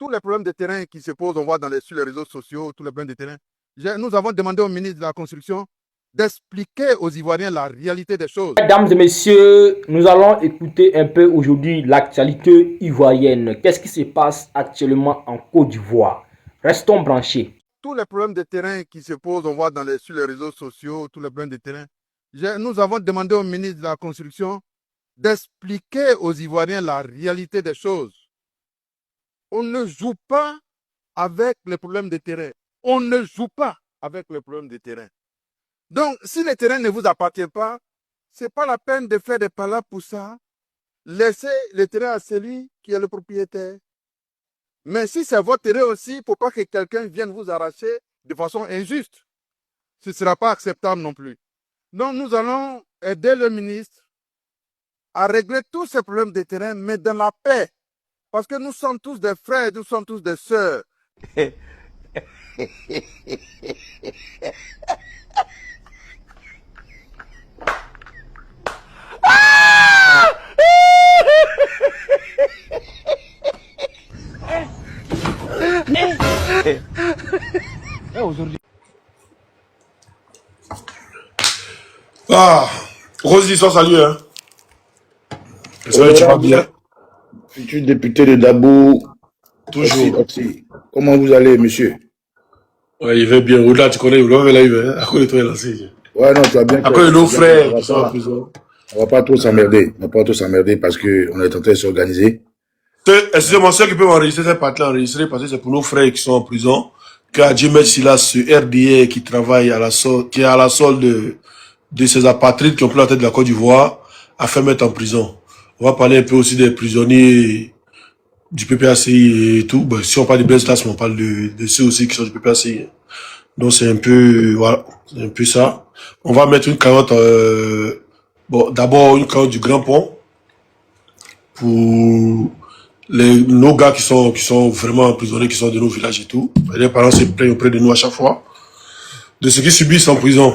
tous les problèmes de terrain qui se posent, on voit sur les réseaux sociaux, tous les problèmes de terrain. Nous avons demandé au ministre de la Construction d'expliquer aux Ivoiriens la réalité des choses. Mesdames et messieurs, nous allons écouter un peu aujourd'hui l'actualité ivoirienne. Qu'est-ce qui se passe actuellement en Côte d'Ivoire? Restons branchés. Tous les problèmes de terrain qui se posent, on voit sur les réseaux sociaux, tous les problèmes de terrain. Nous avons demandé au ministre de la Construction d'expliquer aux Ivoiriens la réalité des choses. On ne joue pas avec les problèmes de terrain. On ne joue pas avec les problèmes de terrain. Donc, si le terrain ne vous appartient pas, ce n'est pas la peine de faire des palabres pour ça. Laissez le terrain à celui qui est le propriétaire. Mais si c'est votre terrain aussi, il ne faut pas que quelqu'un vienne vous arracher de façon injuste. Ce ne sera pas acceptable non plus. Donc, nous allons aider le ministre à régler tous ces problèmes de terrain, mais dans la paix. Parce que nous sommes tous des frères, nous sommes tous des sœurs. Ah, Rosie, sois salut, hein. J'espère que tu vas bien. Futur député de Dabou, Toujours. Oxy. Comment vous allez, monsieur? Ouais, il va bien. Au-delà, tu connais, là, il va, à cause de toi, il a lancé. Ouais, non, tu as bien fait. À cause de nos frères qui sont en prison. On va pas trop s'emmerder. On va pas trop s'emmerder parce qu'on est en train de s'organiser. Excusez-moi, ceux qui peuvent enregistrer cette partie-là, enregistrer parce que c'est pour nos frères qui sont en prison. Car Dieu merci là, ce RDA qui travaille à la solde, qui est à la solde de ces apatrides qui ont pris la tête de la Côte d'Ivoire, a fait mettre en prison. On va parler un peu aussi des prisonniers du PPACI et tout. Ben, si on parle de Blaise Tass, on parle de ceux aussi qui sont du PPACI. Donc c'est un peu, voilà, c'est un peu ça. On va mettre une carotte, bon, d'abord une carotte du Grand Pont pour nos gars qui sont vraiment emprisonnés, qui sont de nos villages et tout. Et les parents se plaignent auprès de nous à chaque fois de ce qu'ils subissent en prison.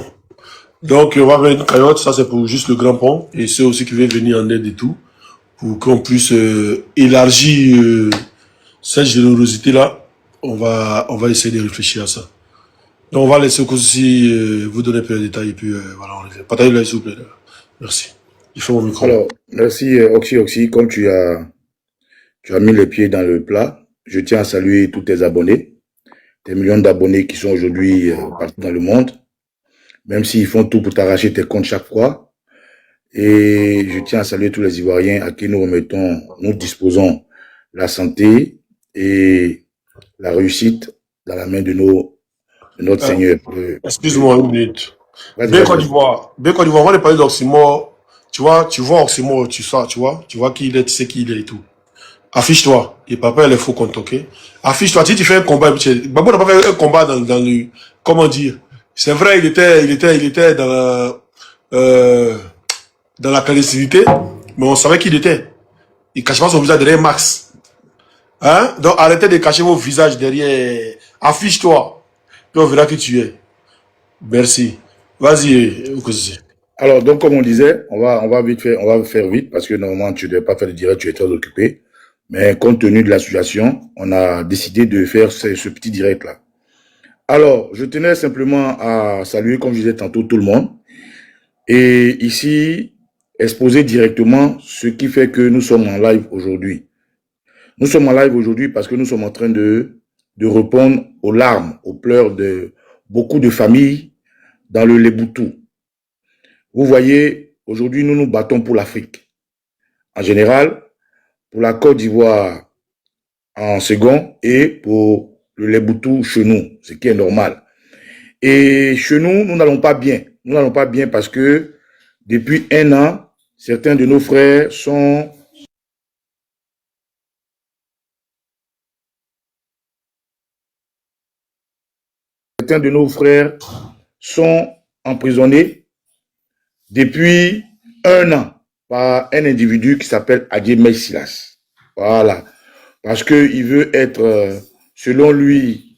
Donc on va mettre une carotte, ça c'est pour juste le Grand Pont et ceux aussi qui veulent venir en aide et tout, pour qu'on puisse élargir cette générosité-là. On va essayer de réfléchir à ça. Donc on va laisser aussi vous donner un peu de détails et puis voilà, on les fait. Partagez-le s'il vous plaît. Merci. Il fait mon micro. Alors, merci Oxy, comme tu as mis les pieds dans le plat, je tiens à saluer tous tes abonnés, tes millions d'abonnés qui sont aujourd'hui partout dans le monde, même s'ils font tout pour t'arracher tes comptes chaque fois. Et je tiens à saluer tous les Ivoiriens à qui nous disposons la santé et la réussite dans la main de notre Seigneur. Excuse-moi une minute. Bien Côte d'Ivoire, on va parler d'Oxymore. Tu vois Oxymore, tu vois qui il est, tu sais qui il est et tout. Affiche-toi. Et papa, il est faux compte, ok? Affiche-toi. Si tu fais un combat, Babou n'a pas fait un combat dans le, comment dire? C'est vrai, il était dans la clandestinité, mais on savait qui il était. Il cachait pas son visage derrière Max. Hein? Donc arrêtez de cacher vos visages derrière. Affiche-toi. Puis on verra qui tu es. Merci. Vas-y, Okosi. Alors, donc, comme on disait, on va faire vite parce que normalement, tu ne devais pas faire de direct, tu es très occupé. Mais compte tenu de la situation, on a décidé de faire ce petit direct-là. Alors, je tenais simplement à saluer, comme je disais tantôt, tout le monde. Et ici, exposer directement ce qui fait que nous sommes en live aujourd'hui. Nous sommes en live aujourd'hui parce que nous sommes en train de répondre aux larmes, aux pleurs de beaucoup de familles dans le Leboutou. Vous voyez, aujourd'hui, nous nous battons pour l'Afrique. En général, pour la Côte d'Ivoire en second et pour le Leboutou chez nous, ce qui est normal. Et chez nous, nous n'allons pas bien. Nous n'allons pas bien parce que depuis 1 an, certains de nos frères sont emprisonnés depuis 1 an par un individu qui s'appelle Adjemel Silas. Voilà. Parce qu'il veut être, selon lui,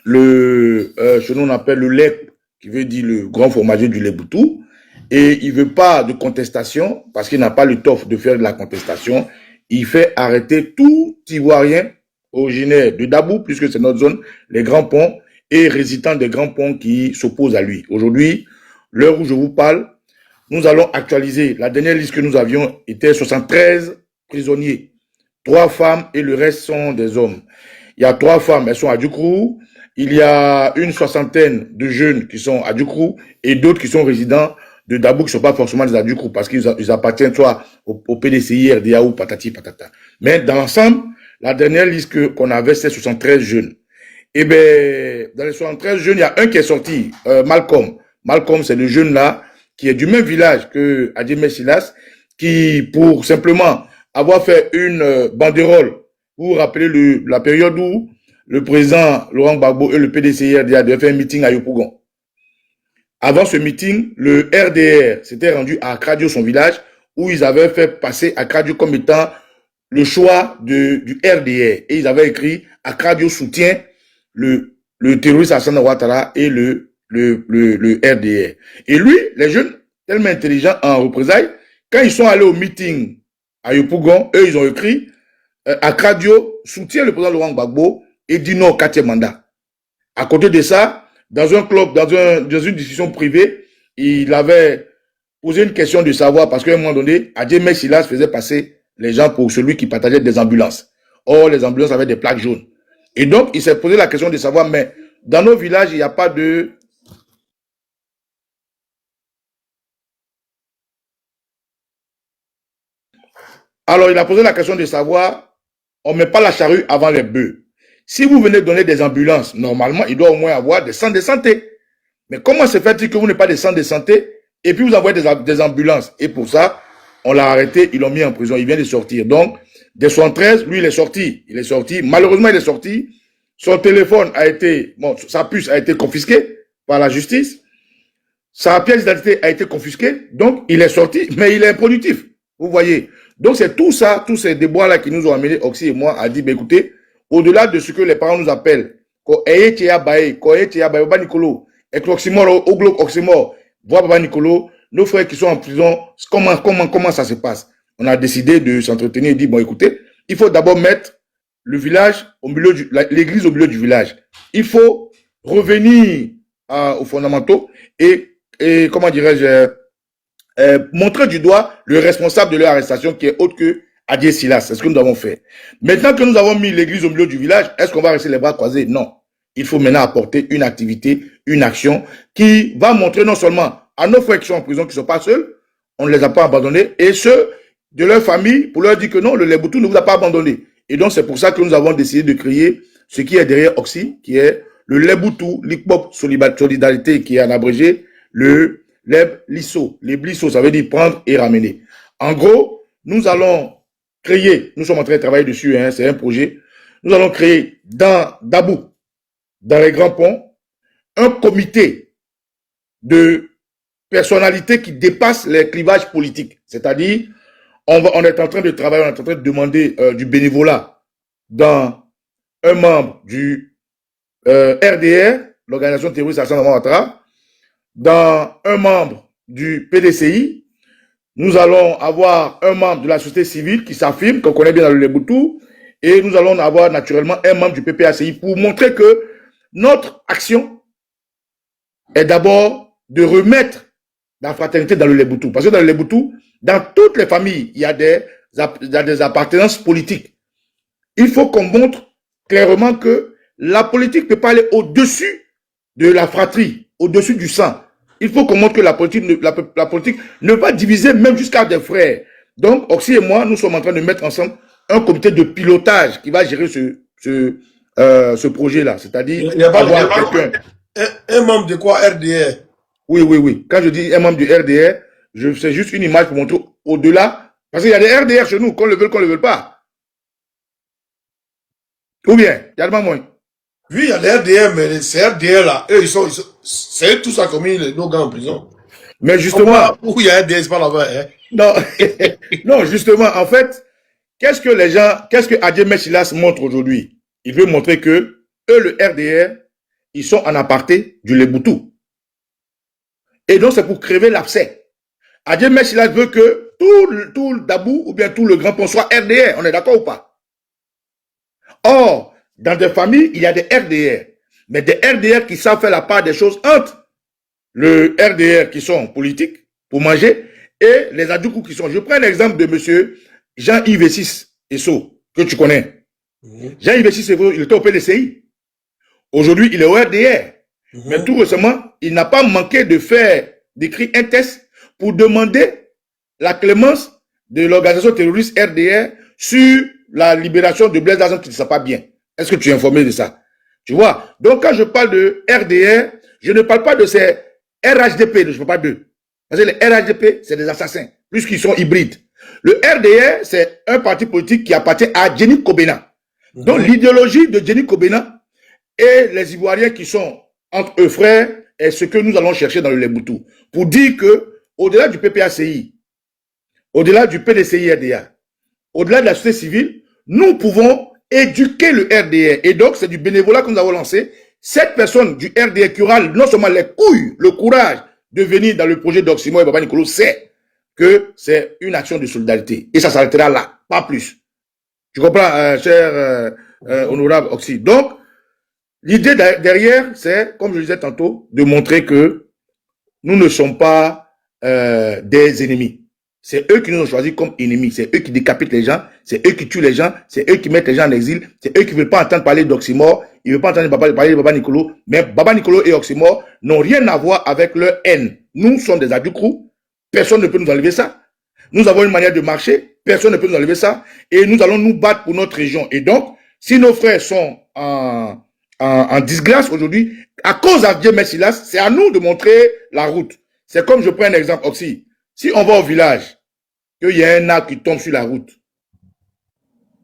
ce qu'on appelle le lait, qui veut dire le grand fromager du Leboutou. Et il veut pas de contestation, parce qu'il n'a pas le toffe de faire de la contestation. Il fait arrêter tout Ivoirien originaire de Dabou, puisque c'est notre zone, les Grands Ponts, et résidents des Grands Ponts qui s'opposent à lui. Aujourd'hui, l'heure où je vous parle, nous allons actualiser. La dernière liste que nous avions était 73 prisonniers. 3 femmes et le reste sont des hommes. Il y a 3 femmes, elles sont à Djoukrou. Il y a une soixantaine de jeunes qui sont à Djoukrou et d'autres qui sont résidents de Dabou qui ne sont pas forcément des Djoukrou parce qu'ils appartiennent soit au PDCI, RDA ou patati patata. Mais dans l'ensemble, la dernière liste qu'on avait, c'est 73 jeunes. Et bien, dans les 73 jeunes, il y a un qui est sorti, Malcolm. Malcolm, c'est le jeune là, qui est du même village que Adjemé Silas, qui, pour simplement avoir fait une banderole, pour rappeler la période où le président Laurent Gbagbo et le PDCI RDA avaient fait un meeting à Yopougon. Avant ce meeting, le RDR s'était rendu à Akradio, son village, où ils avaient fait passer Akradio comme étant le choix du RDR. Et ils avaient écrit Akradio soutient le terroriste Hassan Ouattara et le RDR. Et lui, les jeunes, tellement intelligents en représailles, quand ils sont allés au meeting à Yopougon, eux, ils ont écrit Akradio soutient le président Laurent Gbagbo et dit non au 4e mandat. À côté de ça, dans un club, dans une discussion privée, il avait posé une question de savoir, parce qu'à un moment donné, Adjemé Silas faisait passer les gens pour celui qui partageait des ambulances. Or, les ambulances avaient des plaques jaunes. Et donc, il s'est posé la question de savoir, mais dans nos villages, il n'y a pas de... Alors, il a posé la question de savoir, on ne met pas la charrue avant les bœufs. Si vous venez donner des ambulances, normalement, il doit au moins avoir des centres de santé. Mais comment se fait-il que vous n'avez pas de centres de santé et puis vous envoyez des ambulances? Et pour ça, on l'a arrêté, ils l'ont mis en prison, il vient de sortir. Donc, dès 73, lui, il est sorti. Il est sorti. Malheureusement, il est sorti. Son téléphone a été, bon, sa puce a été confisquée par la justice. Sa pièce d'identité a été confisquée. Donc, il est sorti, mais il est improductif. Vous voyez. Donc, c'est tout ça, tous ces déboires-là qui nous ont amenés, Oxy et moi, à dire, bah, écoutez, au-delà de ce que les parents nous appellent, nos frères qui sont en prison, comment ça se passe? On a décidé de s'entretenir et dire, bon, écoutez, il faut d'abord mettre le village au milieu l'église au milieu du village. Il faut revenir aux fondamentaux et comment dirais-je, montrer du doigt le responsable de leur arrestation qui est autre que Adjemé Silas. C'est ce que nous avons fait. Maintenant que nous avons mis l'église au milieu du village, est-ce qu'on va rester les bras croisés? Non. Il faut maintenant apporter une activité, une action qui va montrer non seulement à nos frères qui sont en prison, qui ne sont pas seuls, on ne les a pas abandonnés, et ceux de leur famille, pour leur dire que non, le Leboutou ne vous a pas abandonné. Et donc, c'est pour ça que nous avons décidé de créer ce qui est derrière Oxy, qui est le Leboutou, l'Ikpop Solidarité, qui est en abrégé, le Leb-Lisso. Les Blisso, ça veut dire prendre et ramener. En gros, nous allons créer, nous sommes en train de travailler dessus, hein, c'est un projet, nous allons créer dans Dabou, dans les Grands Ponts, un comité de personnalités qui dépassent les clivages politiques. C'est-à-dire, on est en train de travailler, on est en train de demander du bénévolat dans un membre du RDR, l'organisation terroriste Hassan Ouattara, dans un membre du PDCI. Nous allons avoir un membre de la société civile qui s'affirme, qu'on connaît bien dans le Leboutou, et nous allons avoir naturellement un membre du PPACI pour montrer que notre action est d'abord de remettre la fraternité dans le Leboutou. Parce que dans le Leboutou, dans toutes les familles, il y a des appartenances politiques. Il faut qu'on montre clairement que la politique ne peut pas aller au-dessus de la fratrie, au-dessus du sang. Il faut qu'on montre que la politique ne va diviser même jusqu'à des frères. Donc, Oxy et moi, nous sommes en train de mettre ensemble un comité de pilotage qui va gérer ce projet-là. C'est-à-dire, il y a pas quelqu'un. Un membre de quoi, RDR? Oui. Quand je dis un membre du RDR, c'est juste une image pour montrer au-delà. Parce qu'il y a des RDR chez nous, qu'on le veut pas. Ou bien, il y a de moins. Oui, il y a des RDR, mais ces RDR là, eux, c'est tout ça qui ont mis nos gars en prison. Mais justement. Où il y a RDR, c'est pas là-bas, hein? Non, non, justement, en fait, qu'est-ce que Adjemé Silas montre aujourd'hui? Il veut montrer que eux, le RDR, ils sont en aparté du Leboutou. Et donc, c'est pour crever l'abcès. Adjemé Silas veut que tout le Dabou ou bien tout le Grand Pont soit RDR. On est d'accord ou pas? Or, dans des familles, il y a des RDR. Mais des RDR qui savent faire la part des choses entre le RDR qui sont politiques pour manger et les adoukou qui sont. Je prends l'exemple de monsieur Jean-Yves Essis Esso, que tu connais. Jean-Yves Essis Esso, il était au PDCI. Aujourd'hui, il est au RDR. Mais tout récemment, il n'a pas manqué d'écrire un test pour demander la clémence de l'organisation terroriste RDR sur la libération de Blaise Argent qui ne sait pas bien. Est-ce que tu es informé de ça? Tu vois? Donc, quand je parle de RDR, je ne parle pas de ces RHDP, je ne parle pas d'eux. Parce que les RHDP, c'est des assassins, puisqu'ils sont hybrides. Le RDR, c'est un parti politique qui appartient à Jenny Kobena. Donc, l'idéologie de Jenny Kobena et les Ivoiriens qui sont entre eux frères est ce que nous allons chercher dans le Léboutou. Pour dire que, au-delà du PPACI, au-delà du PDCI RDA, au-delà de la société civile, nous pouvons éduquer le RDR. Et donc, c'est du bénévolat que nous avons lancé. Cette personne du RDR qui aura non seulement les couilles, le courage de venir dans le projet d'Oximo et Baba Nicolo sait que c'est une action de solidarité. Et ça s'arrêtera là, pas plus. Tu comprends, cher honorable Oxy. Donc, l'idée derrière, c'est, comme je le disais tantôt, de montrer que nous ne sommes pas des ennemis. C'est eux qui nous ont choisis comme ennemis. C'est eux qui décapitent les gens. C'est eux qui tuent les gens. C'est eux qui mettent les gens en exil. C'est eux qui ne veulent pas entendre parler d'Oxymore. Ils ne veulent pas entendre parler de Baba Nicolo. Mais Baba Nicolo et Oxymore n'ont rien à voir avec leur haine. Nous sommes des adoukrous. Personne ne peut nous enlever ça. Nous avons une manière de marcher. Personne ne peut nous enlever ça. Et nous allons nous battre pour notre région. Et donc, si nos frères sont en disgrâce aujourd'hui, à cause d'Adieu Messilas, c'est à nous de montrer la route. C'est comme je prends un exemple aussi. Si on va au village, qu'il y a un arbre qui tombe sur la route,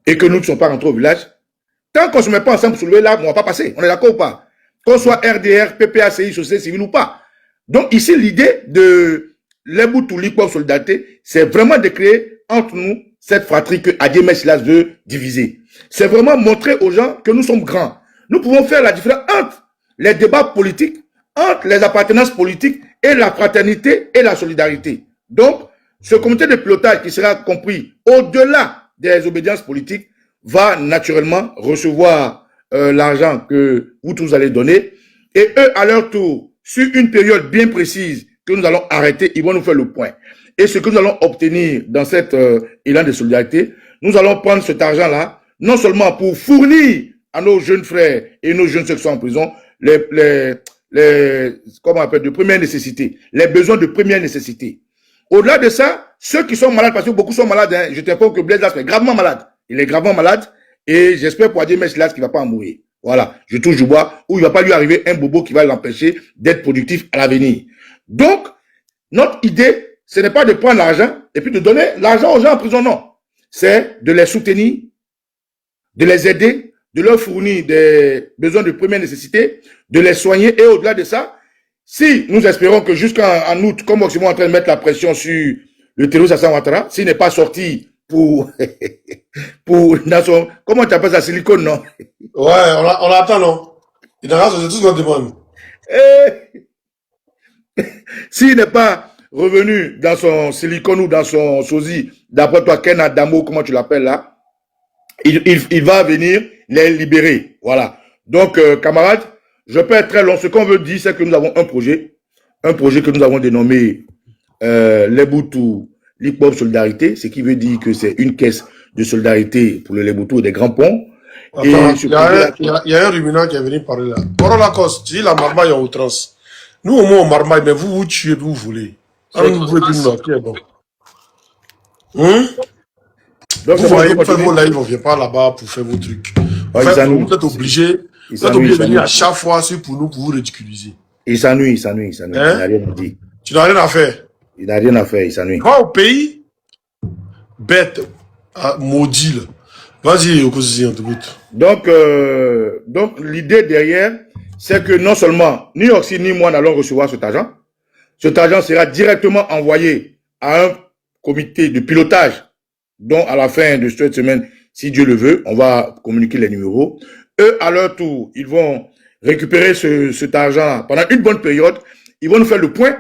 et que nous ne sommes pas rentrés au village, tant qu'on ne se met pas ensemble pour soulever l'arbre, on ne va pas passer. On est d'accord ou pas? Qu'on soit RDR, PPACI, société civile ou pas. Donc ici, l'idée de l'Eboutou Likwa Solidarité, c'est vraiment de créer entre nous cette fratrie que Adieu Messilas veut diviser. C'est vraiment montrer aux gens que nous sommes grands. Nous pouvons faire la différence entre les débats politiques, entre les appartenances politiques et la fraternité et la solidarité. Donc, ce comité de pilotage qui sera compris au-delà des obédiences politiques va naturellement recevoir l'argent que vous tous allez donner. Et eux, à leur tour, sur une période bien précise que nous allons arrêter, ils vont nous faire le point. Et ce que nous allons obtenir dans cet élan de solidarité, nous allons prendre cet argent-là, non seulement pour fournir à nos jeunes frères et nos jeunes ceux qui sont en prison comment on appelle, de première nécessité, les besoins de première nécessité. Au-delà de ça, ceux qui sont malades, parce que beaucoup sont malades, hein, je t'informe que Blaise est gravement malade. Il est gravement malade et j'espère pour Adieu Messilas qu'il ne va pas en mourir. Voilà, je touche du bois, où il ne va pas lui arriver un bobo qui va l'empêcher d'être productif à l'avenir. Donc, notre idée, ce n'est pas de prendre l'argent et puis de donner l'argent aux gens en prison, non. C'est de les soutenir, de les aider, de leur fournir des besoins de première nécessité, de les soigner et au-delà de ça, si nous espérons que jusqu'en août, comme Oxymore est en train de mettre la pression sur le terroriste Hassan Ouattara, s'il n'est pas sorti pour dans son, comment tu appelles ça, silicone, non? Ouais, on l'attend, non? Il a c'est tout ce qu'on demande. S'il n'est pas revenu dans son silicone ou dans son sosie, d'après toi, Ken Adamo, comment tu l'appelles là, il va venir les libérer. Voilà. Donc, camarades, je peux être très long. Ce qu'on veut dire, c'est que nous avons un projet que nous avons dénommé Léboutou Likwa Solidarité, ce qui veut dire que c'est une caisse de solidarité pour le Léboutou et des grands ponts. Attends, il y a un ruminant qui est venu parler là. Corolla Cos, tu dis la marmaille en outrance. Nous, au moins, on marmaille, mais vous tuez, vous voulez. Vous voulez plus nous qui est bon. Donc, vous voyez, vous faites vos lives, on ne vient pas là-bas pour faire vos trucs. En fait, vous êtes obligés de venir à chaque fois pour nous, pour vous ridiculiser. Il s'ennuie. Il n'a rien à dire. Tu n'as rien à faire. Il n'a rien à faire, il s'ennuie. Va au pays, bête, maudit, là. Vas-y, opposition, te goûte. Donc l'idée derrière, c'est que non seulement ni Oxy ni moi n'allons recevoir cet argent. Cet argent sera directement envoyé à un comité de pilotage dont à la fin de cette semaine, si Dieu le veut, on va communiquer les numéros. Eux, à leur tour, ils vont récupérer cet argent pendant une bonne période. Ils vont nous faire le point.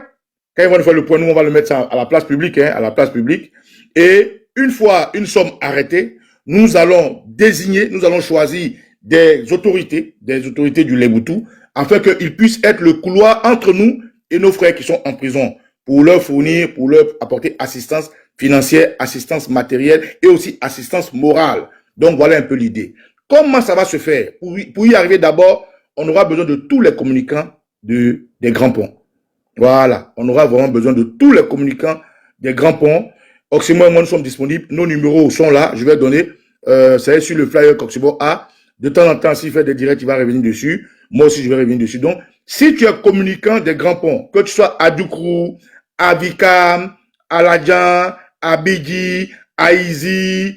Quand ils vont nous faire le point, nous, on va le mettre à la place publique, à la place publique. Et une fois une somme arrêtée, nous allons désigner, nous allons choisir des autorités du Léboutou, afin qu'ils puissent être le couloir entre nous et nos frères qui sont en prison, pour leur fournir, pour leur apporter assistance financière, assistance matérielle et aussi assistance morale. Donc voilà un peu l'idée. Comment ça va se faire? Pour y arriver d'abord, on aura besoin de tous les communicants des grands ponts. Voilà, on aura vraiment besoin de tous les communicants des grands ponts. Oximo et moi, nous sommes disponibles. Nos numéros sont là. Je vais donner, c'est sur le flyer qu'Oximo a. De temps en temps, s'il fait des directs, il va revenir dessus. Moi aussi, je vais revenir dessus. Donc, si tu es communicant des grands ponts, que tu sois à Doukrou, à Vikam, à Ladjan, à Bigi, à Izi,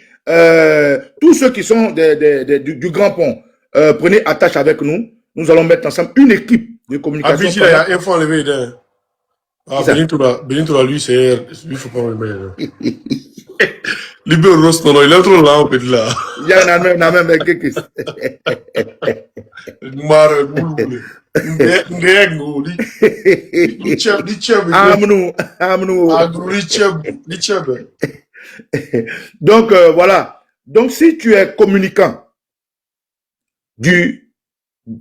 tous ceux qui sont du grand pont, prenez attache avec nous. Nous allons mettre ensemble une équipe de communication. Abidji, il y a un fois enlevé. Ah, Benitoula, lui, lui, faut pas enlever. Lui, Ross, non, il est trop là, en fait, là. Il y a un même quelque chose. Donc, voilà. Donc, si tu es communicant tu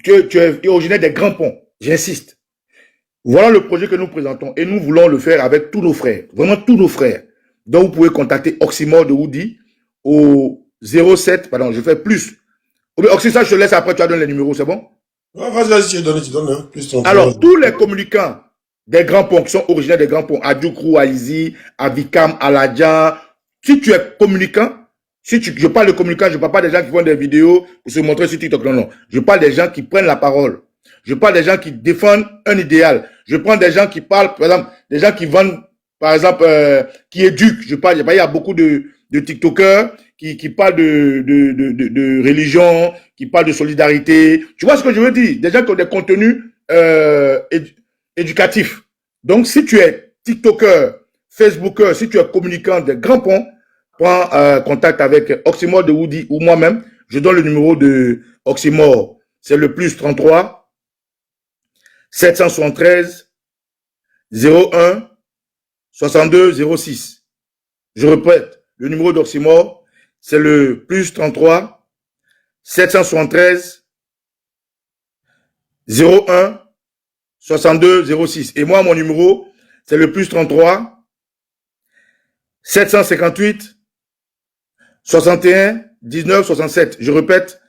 es originaire des grands ponts, j'insiste. Voilà le projet que nous présentons et nous voulons le faire avec tous nos frères, vraiment tous nos frères. Donc, vous pouvez contacter Oxymore de Woody au 07, pardon, je fais plus. Oxy, ça, je te laisse après, tu as donné les numéros, c'est bon? Ouais, vas-y, tu donnes, hein. Plus alors, tous les communicants des grands ponts qui sont originaires des grands ponts, à Doukrou, à Izi, à Vikam, à Ladjan, si tu es communicant, je parle de communicants, je ne parle pas des gens qui font des vidéos pour se montrer sur TikTok, non. Je parle des gens qui prennent la parole. Je parle des gens qui défendent un idéal. Je prends des gens qui parlent, par exemple, des gens qui vendent, par exemple, qui éduquent. Il y a beaucoup de TikTokers qui parlent de religion, qui parlent de solidarité. Tu vois ce que je veux dire? Des gens qui ont des contenus éducatifs. Donc, si tu es TikToker, Facebooker, si tu es communicant des grands ponts, prends contact avec Oxymore de Woody ou moi-même. Je donne le numéro de Oxymore. C'est le plus 33 773 01 62 06. Je répète, le numéro d'Oxymore, c'est le plus 33 773 01 62 06. Et moi, mon numéro, c'est le plus 33 758 61 19 67. Je répète,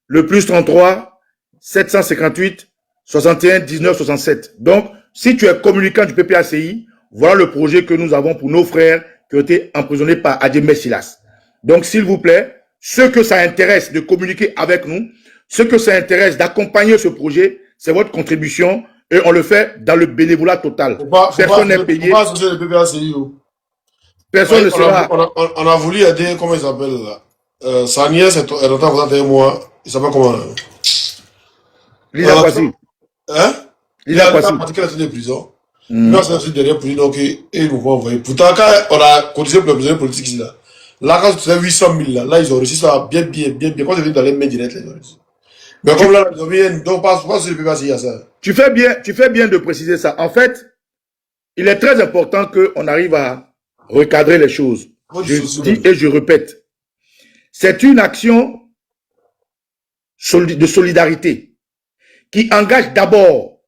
le plus 33 758 61 19 67. Donc, si tu es communicant du PPACI, voilà le projet que nous avons pour nos frères qui ont été emprisonnés par Adjemé Silas. Donc, s'il vous plaît, ceux que ça intéresse de communiquer avec nous, ceux que ça intéresse d'accompagner ce projet, c'est votre contribution et on le fait dans le bénévolat total. Personne n'est payé. Personne ne sera. On a voulu aider, comment il s'appelle là? Sa nièce est en contact avec moi. Il s'appelle comment? Lisa Kwasi. Hein? Lisa Kwasi. Il a parti qu'elle était de prison. Là, c'est derrière prison, donc ils nous vont envoyer. Pourtant, quand on a cotisé pour les prisonniers politiques ici, là, quand c'était 800 000, là, ils ont réussi ça bien. Quand c'est venu dans les mains directes, ils ont réussi. Mais comme là, ils ont mis, donc, pas sur le PPACI, il y a ça. Tu fais bien de préciser ça. En fait, il est très important qu'on arrive à recadrer les choses. Je dis et je répète. C'est une action de solidarité qui engage d'abord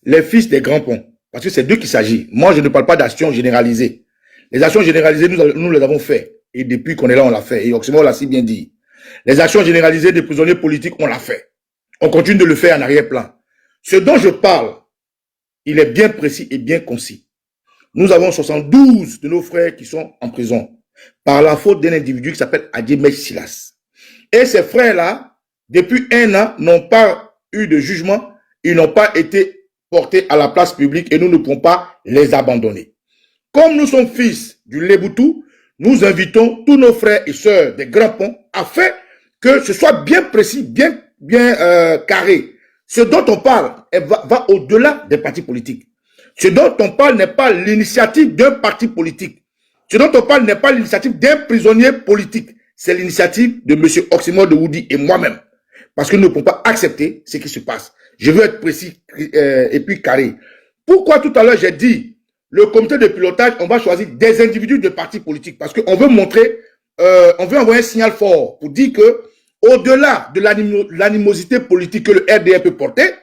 les fils des grands ponts. Parce que c'est d'eux qu'il s'agit. Moi, je ne parle pas d'action généralisée. Les actions généralisées, nous les avons fait. Et depuis qu'on est là, on l'a fait. Et Oxymore l'a si bien dit. Les actions généralisées des prisonniers politiques, on l'a fait. On continue de le faire en arrière-plan. Ce dont je parle, il est bien précis et bien concis. Nous avons 72 de nos frères qui sont en prison par la faute d'un individu qui s'appelle Adjemé Silas. Et ces frères-là, depuis 1 an, n'ont pas eu de jugement. Ils n'ont pas été portés à la place publique et nous ne pouvons pas les abandonner. Comme nous sommes fils du Léboutou, nous invitons tous nos frères et sœurs des grands ponts afin que ce soit bien précis, bien carré. Ce dont on parle va au-delà des partis politiques. Ce dont on parle n'est pas l'initiative d'un parti politique. Ce dont on parle n'est pas l'initiative d'un prisonnier politique. C'est l'initiative de M. Oxymore de Woody et moi-même. Parce que nous ne pouvons pas accepter ce qui se passe. Je veux être précis et puis carré. Pourquoi tout à l'heure j'ai dit, le comité de pilotage, on va choisir des individus de partis politiques. Parce qu'on veut montrer, on veut envoyer un signal fort pour dire que au-delà de l'animosité politique que le RDR peut porter,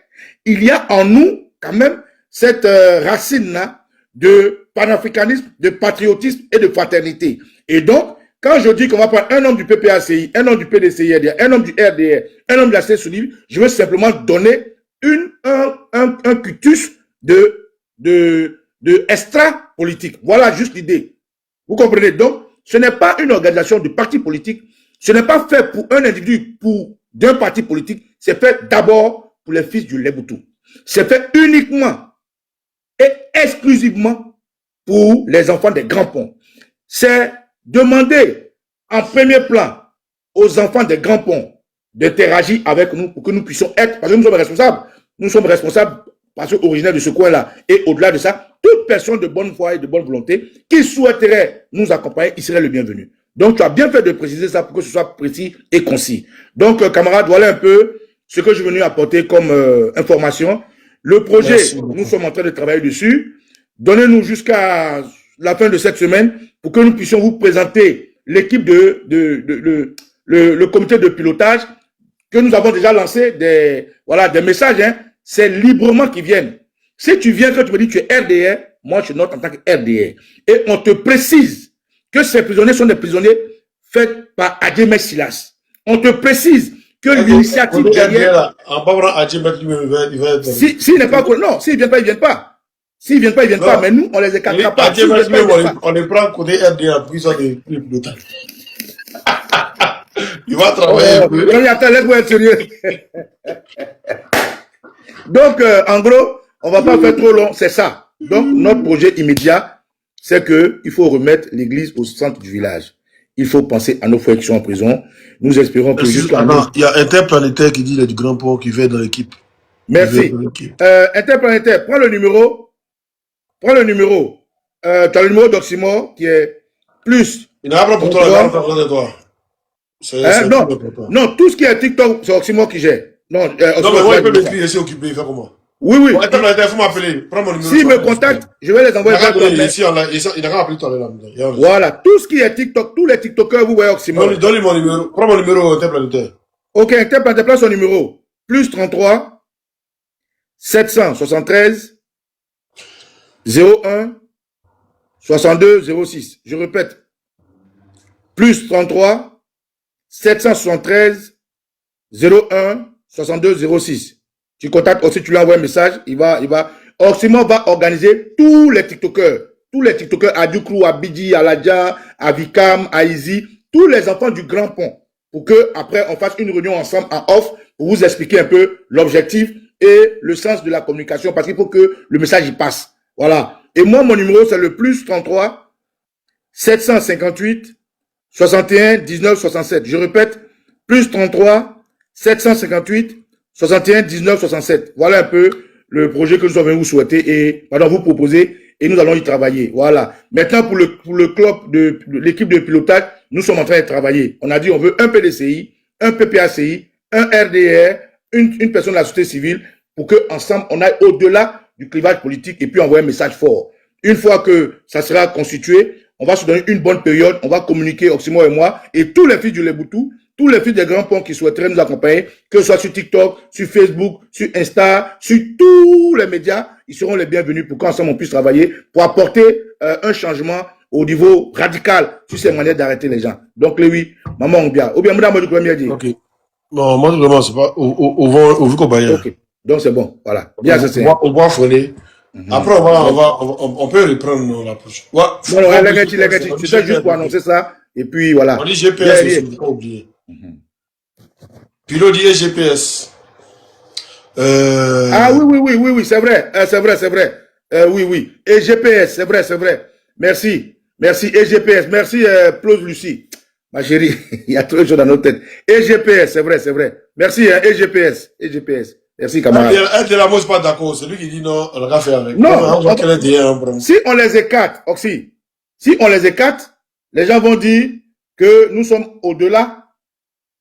il y a en nous quand même cette racine-là de panafricanisme, de patriotisme et de fraternité. Et donc, quand je dis qu'on va prendre un homme du PPACI, un homme du PDCI-RDR, un homme du RDR, un homme de la CSUNIV, je veux simplement donner un cutus de extra-politique. Voilà juste l'idée. Vous comprenez? Donc, ce n'est pas une organisation de parti politique. Ce n'est pas fait pour un individu, pour d'un parti politique. C'est fait d'abord pour les fils du Leboutou. C'est fait uniquement et exclusivement pour les enfants des grands ponts. C'est demander en premier plan aux enfants des grands ponts d'interagir avec nous pour que nous puissions être, parce que nous sommes responsables. Nous sommes responsables parce que originaires de ce coin-là. Et au-delà de ça, toute personne de bonne foi et de bonne volonté qui souhaiterait nous accompagner, il serait le bienvenu. Donc, tu as bien fait de préciser ça pour que ce soit précis et concis. Donc, camarades, voilà un peu ce que je suis venu apporter comme information. Le projet, nous sommes en train de travailler dessus. Donnez-nous jusqu'à la fin de cette semaine pour que nous puissions vous présenter l'équipe le comité de pilotage que nous avons déjà lancé des messages, hein. C'est librement qu'ils viennent. Si tu viens, que tu me dis que tu es RDR, moi je note en tant que RDR. Et on te précise que ces prisonniers sont des prisonniers faits par Adjemé Silas. On te précise que l'initiative derrière... S'il n'est pas... Non, s'ils ne viennent pas, ils ne viennent pas. S'ils ne viennent pas, ils ne viennent pas. Mais nous, on les écartera pas. On les prend côté RDR, puis ils ont des pilotages. Il va travailler. Attends, laisse-moi être sérieux. Donc, en gros, on ne va pas faire trop long, c'est ça. Donc, notre projet immédiat, c'est qu'il faut remettre l'église au centre du village. Il faut penser à nos frères qui sont en prison. Nous espérons que jusqu'à... Il y a Interplanétaire qui dit qu'il est du Grand Pont qui va dans l'équipe. Merci. Interplanétaire, prends le numéro. Prends le numéro. Tu as le numéro d'Oxymore qui est plus... Il n'a pas pour toi, il n'a pas besoin de toi. Non, tout ce qui est TikTok, c'est Oxymore qui gère. Non, mais moi, il peut m'écrire, c'est occupé, il fait comment? Oui, oui. Il faut m'appeler. Prends mon numéro. S'il me contacte, je vais les envoyer. Il n'a qu'à appeler toi là. Voilà, tout ce qui est TikTok, tous les TikTokers, vous voyez Oxymore. Donne-lui mon numéro. Prends mon numéro Interplanétaire. Ok, Interplanétaire, prends son numéro. Plus 33 773 01 62 06. Je répète. Plus 33 773 01 62 06. Tu contactes aussi, tu lui envoies un message, il va. Oxymore va organiser tous les TikTokers à Dukrou, à Bidji, à Ladja, à Vikam, à Izi, tous les enfants du Grand Pont, pour que après on fasse une réunion ensemble en off pour vous expliquer un peu l'objectif et le sens de la communication, parce qu'il faut que le message y passe. Voilà. Et moi, mon numéro, c'est le plus 33 758 61 19 67. Je répète, plus 33 758 61 19 67. Voilà un peu le projet que nous avons vous souhaiter et vous proposer et nous allons y travailler. Voilà. Maintenant, pour le club de l'équipe de pilotage, nous sommes en train de travailler. On a dit on veut un PDCI, un PPACI, un RDR, une personne de la société civile pour que ensemble on aille au-delà du clivage politique et puis envoyer un message fort. Une fois que ça sera constitué, on va se donner une bonne période, on va communiquer, Oxymore et moi, et tous les fils du Leboutou, tous les fils des grands ponts qui souhaiteraient nous accompagner, que ce soit sur TikTok, sur Facebook, sur Insta, sur tous les médias, ils seront les bienvenus pour qu'ensemble on puisse travailler pour apporter un changement au niveau radical sur ces manières d'arrêter les gens. Donc, oui, maman, on bien. Ou bien, madame, je peux dire. Ok. Non, moi, vraiment, c'est pas au vu qu'on va y aller. Ok. Donc, c'est bon. Voilà. Bien, c'est ça. On va freiner. Après, on peut reprendre la prochaine. Ouais. Non, les gars, c'était juste pour annoncer ça. Et puis, voilà. On dit GPS aussi, il ne faut pas oublier. Pilote dit GPS. Ah oui, c'est vrai. Oui. Et GPS, c'est vrai. Merci. Et GPS, merci, Plose Lucie. Ma chérie, il y a trop de choses dans notre tête. Et GPS, c'est vrai. Merci, et GPS. Merci, camarade. Elle de la mot, pas d'accord. C'est lui qui dit non, on va faire avec. Non, si on les écarte, Oxy, les gens vont dire que nous sommes au-delà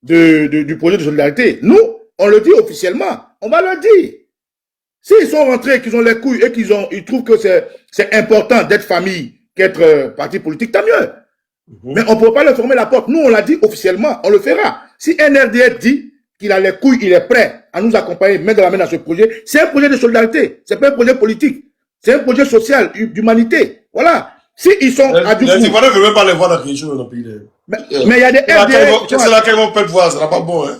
du projet de solidarité. Nous, on le dit officiellement. On va le dire. S'ils sont rentrés, qu'ils ont les couilles et ils trouvent que c'est important d'être famille qu'être parti politique, tant mieux. Mais on ne peut pas leur fermer la porte. Nous, on l'a dit officiellement. On le fera. Si un RDR dit qu'il a les couilles, il est prêt à nous accompagner, main dans la main dans ce projet, c'est un projet de solidarité. C'est pas un projet politique. C'est un projet social, d'humanité. Voilà. Si ils sont à du coup... Les Ivoiriens ne veulent même pas les voir dans la région dans le pays. Mais il y a des RDR... C'est là qu'ils vont perdre voir, ça n'a pas bon, hein.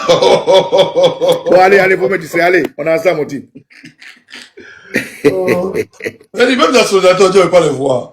Bon, allez, vous me dites, allez, on a ça, mon type. Même dans la solidarité, on ne veut pas les voir.